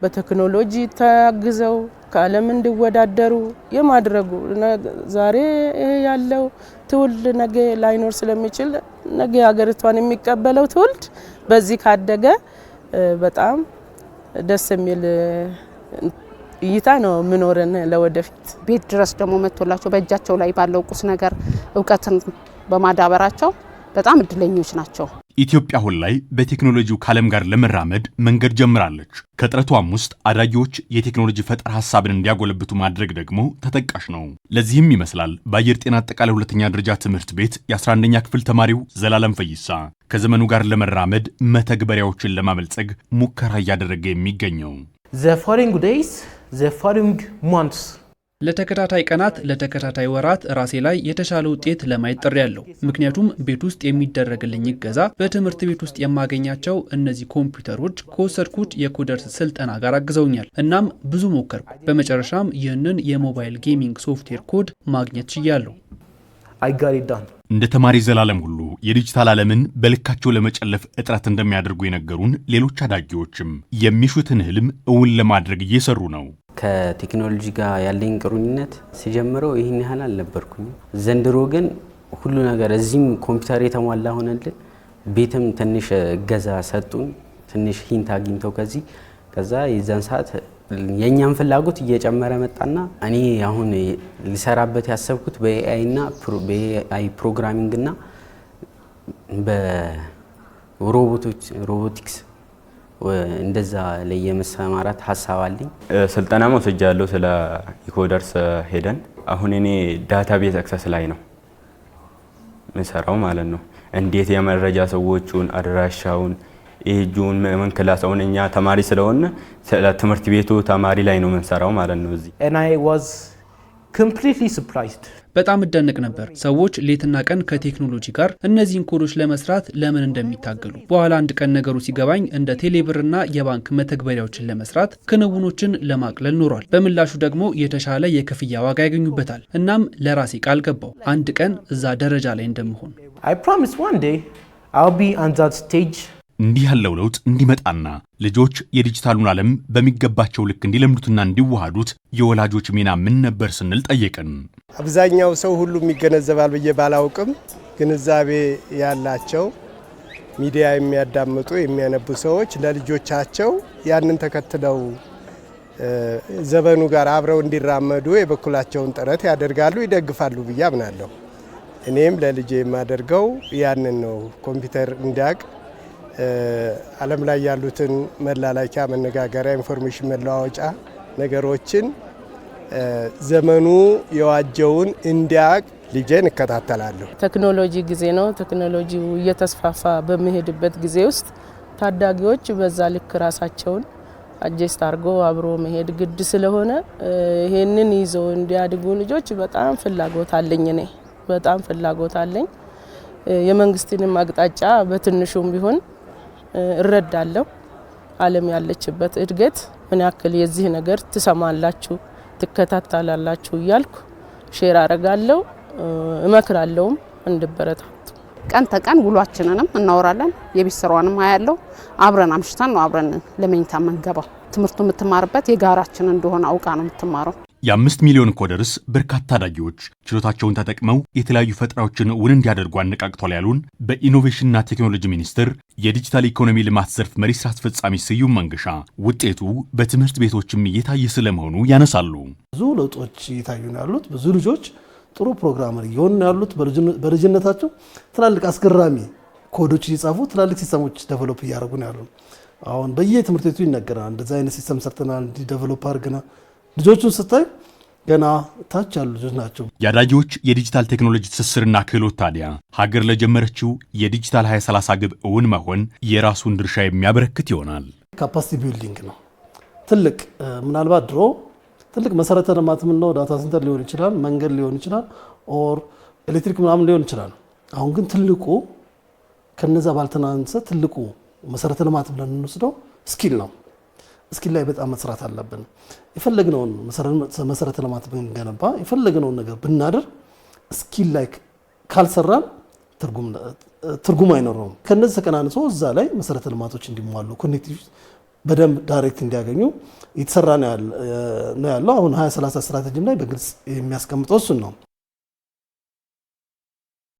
በቴክኖሎጂ ታግዘው ከዓለም እንዲወዳደሩ የማድረጉ ዛሬ ያለው ትውልድ ነገ ላይኖር ስለሚችል ነገ ሀገሪቷን የሚቀበለው ትውልድ በዚህ ካደገ በጣም ደስ የሚል እይታ ነው ምኖረን ለወደፊት ቤት ድረስ ደግሞ መጥቶላቸው በእጃቸው ላይ ባለው ቁስ ነገር ዕውቀትን በማዳበራቸው በጣም እድለኞች ናቸው። ኢትዮጵያ አሁን ላይ በቴክኖሎጂው ካለም ጋር ለመራመድ መንገድ ጀምራለች። ከጥረቷም ውስጥ አዳጊዎች የቴክኖሎጂ ፈጠራ ሐሳብን እንዲያጎለብቱ ማድረግ ደግሞ ተጠቃሽ ነው። ለዚህም ይመስላል በአየር ጤና አጠቃላይ ሁለተኛ ደረጃ ትምህርት ቤት የ11ኛ ክፍል ተማሪው ዘላለም ፈይሳ ከዘመኑ ጋር ለመራመድ መተግበሪያዎችን ለማበልጸግ ሙከራ እያደረገ የሚገኘው። The following days, the following months ለተከታታይ ቀናት ለተከታታይ ወራት ራሴ ላይ የተሻለ ውጤት ለማየት ጥሪ ያለው ምክንያቱም ቤት ውስጥ የሚደረግልኝ እገዛ በትምህርት ቤት ውስጥ የማገኛቸው እነዚህ ኮምፒውተሮች ከወሰድኩት የኮደርስ ስልጠና ጋር አግዘውኛል። እናም ብዙ ሞከርኩ። በመጨረሻም ይህንን የሞባይል ጌሚንግ ሶፍትዌር ኮድ ማግኘት ችያለሁ። I got it done. እንደ ተማሪ ዘላለም ሁሉ የዲጂታል ዓለምን በልካቸው ለመጨለፍ እጥረት እንደሚያደርጉ የነገሩን ሌሎች አዳጊዎችም የሚሹትን ህልም እውን ለማድረግ እየሰሩ ነው። ከቴክኖሎጂ ጋር ያለኝ ቅሩኝነት ሲጀምረው ይሄን ያህል አልነበርኩኝ። ዘንድሮ ግን ሁሉ ነገር እዚህም ኮምፒውተር የተሟላ ሆነልን፣ ቤትም ትንሽ እገዛ ሰጡን፣ ትንሽ ሂንት አግኝተው ከዛ የዛን ሰዓት የኛም ፍላጎት እየጨመረ መጣና እኔ አሁን ሊሰራበት ያሰብኩት በኤአይ ፕሮግራሚንግ እና በሮቦቲክስ እንደዛ ላይ የመሰማራት ሐሳብ አለኝ። ስልጠና ወስጃለሁ ስለ ኢኮደርስ ሄደን አሁን እኔ ዳታቤዝ አክሰስ ላይ ነው መስራው ማለት ነው። እንዴት የመረጃ ሰዎችን አድራሻውን ኤጁን መንከላሳውን እኛ ተማሪ ስለሆነ ስለ ትምህርት ቤቱ ተማሪ ላይ ነው መንሰራው ማለት ነው እዚህ and I was completely surprised. በጣም እደነቅ ነበር ሰዎች ሌትና ቀን ከቴክኖሎጂ ጋር እነዚህን ኮዶች ለመስራት ለምን እንደሚታገሉ። በኋላ አንድ ቀን ነገሩ ሲገባኝ እንደ ቴሌብርና የባንክ መተግበሪያዎችን ለመስራት ክንውኖችን ለማቅለል ኖሯል። በምላሹ ደግሞ የተሻለ የክፍያ ዋጋ ያገኙበታል። እናም ለራሴ ቃል ገባው አንድ ቀን እዛ ደረጃ ላይ እንደምሆን። I promise one day I'll be on that stage. እንዲህ ያለው ለውጥ እንዲመጣና ልጆች የዲጂታሉን ዓለም በሚገባቸው ልክ እንዲለምዱትና እንዲዋሃዱት የወላጆች ሚና ምን ነበር ስንል ጠየቅን። አብዛኛው ሰው ሁሉም ይገነዘባል ብዬ ባላውቅም ግንዛቤ ያላቸው ሚዲያ የሚያዳምጡ የሚያነቡ ሰዎች ለልጆቻቸው ያንን ተከትለው ዘመኑ ጋር አብረው እንዲራመዱ የበኩላቸውን ጥረት ያደርጋሉ፣ ይደግፋሉ ብዬ አምናለሁ። እኔም ለልጄ የማደርገው ያንን ነው። ኮምፒውተር እንዲያውቅ ዓለም ላይ ያሉትን መላላኪያ መነጋገሪያ ኢንፎርሜሽን መለዋወጫ ነገሮችን ዘመኑ የዋጀውን እንዲያውቅ ልጄን እከታተላለሁ። ቴክኖሎጂ ጊዜ ነው። ቴክኖሎጂው እየተስፋፋ በሚሄድበት ጊዜ ውስጥ ታዳጊዎች በዛ ልክ ራሳቸውን አጀስት አድርጎ አብሮ መሄድ ግድ ስለሆነ ይሄንን ይዘው እንዲያድጉ ልጆች በጣም ፍላጎት አለኝ። እኔ በጣም ፍላጎት አለኝ። የመንግስትንም አቅጣጫ በትንሹም ቢሆን እረዳለሁ። ዓለም ያለችበት እድገት ምን ያክል የዚህ ነገር ትሰማላችሁ ትከታተላላችሁ እያልኩ ሼር አረጋለሁ፣ እመክራለሁም እንድበረታቱ። ቀን ተቀን ውሏችንንም እናወራለን፣ የቤት ስራዋንም አያለው። አብረን አምሽተን ነው አብረን ለመኝታ መንገባው። ትምህርቱ የምትማርበት የጋራችን እንደሆነ አውቃ ነው የምትማረው። የ5 ሚሊዮን ኮደርስ በርካታ አዳጊዎች ችሎታቸውን ተጠቅመው የተለያዩ ፈጠራዎችን እውን እንዲያደርጉ አነቃቅቷል ያሉን በኢኖቬሽንና ቴክኖሎጂ ሚኒስቴር የዲጂታል ኢኮኖሚ ልማት ዘርፍ መሪ ስራ አስፈጻሚ ስዩም መንገሻ ውጤቱ በትምህርት ቤቶችም እየታየ ስለመሆኑ ያነሳሉ። ብዙ ለውጦች እየታዩ ነው ያሉት። ብዙ ልጆች ጥሩ ፕሮግራመር እየሆኑ ያሉት በልጅነታቸው ትላልቅ አስገራሚ ኮዶች እየጻፉ ትላልቅ ሲስተሞች ዴቨሎፕ እያደረጉ ነው ያሉት። አሁን በየትምህርት ቤቱ ይነገራል እንደዚህ አይነት ሲስተም ሰርተናል ዲቨሎፕ አድርገናል። ልጆቹን ስታይ ገና ታች ያሉ ልጆች ናቸው። የአዳጊዎች የዲጂታል ቴክኖሎጂ ትስስርና ክህሎት ታዲያ ሀገር ለጀመረችው የዲጂታል 2030 ግብ እውን መሆን የራሱን ድርሻ የሚያበረክት ይሆናል። ካፓሲቲ ቢልዲንግ ነው ትልቅ ምናልባት ድሮ ትልቅ መሰረተ ልማት ምንለው ዳታ ሴንተር ሊሆን ይችላል፣ መንገድ ሊሆን ይችላል፣ ኦር ኤሌክትሪክ ምናምን ሊሆን ይችላል። አሁን ግን ትልቁ ከነዛ ባልተናነሰ ትልቁ መሰረተ ልማት ብለን እንወስደው ስኪል ነው። ስኪል ላይ በጣም መስራት አለብን። የፈለግነውን መሰረተ ልማት ብንገነባ የፈለግነውን ነገር ብናደር ስኪል ላይ ካልሰራን ትርጉም አይኖረውም። ከነዚህ ተቀናንሶ እዛ ላይ መሰረተ ልማቶች እንዲሟሉ ኮኔክቲቪቲ በደንብ ዳይሬክት እንዲያገኙ የተሰራ ነው ያለው። አሁን 2030 ስትራቴጂም ላይ በግልጽ የሚያስቀምጠው እሱን ነው።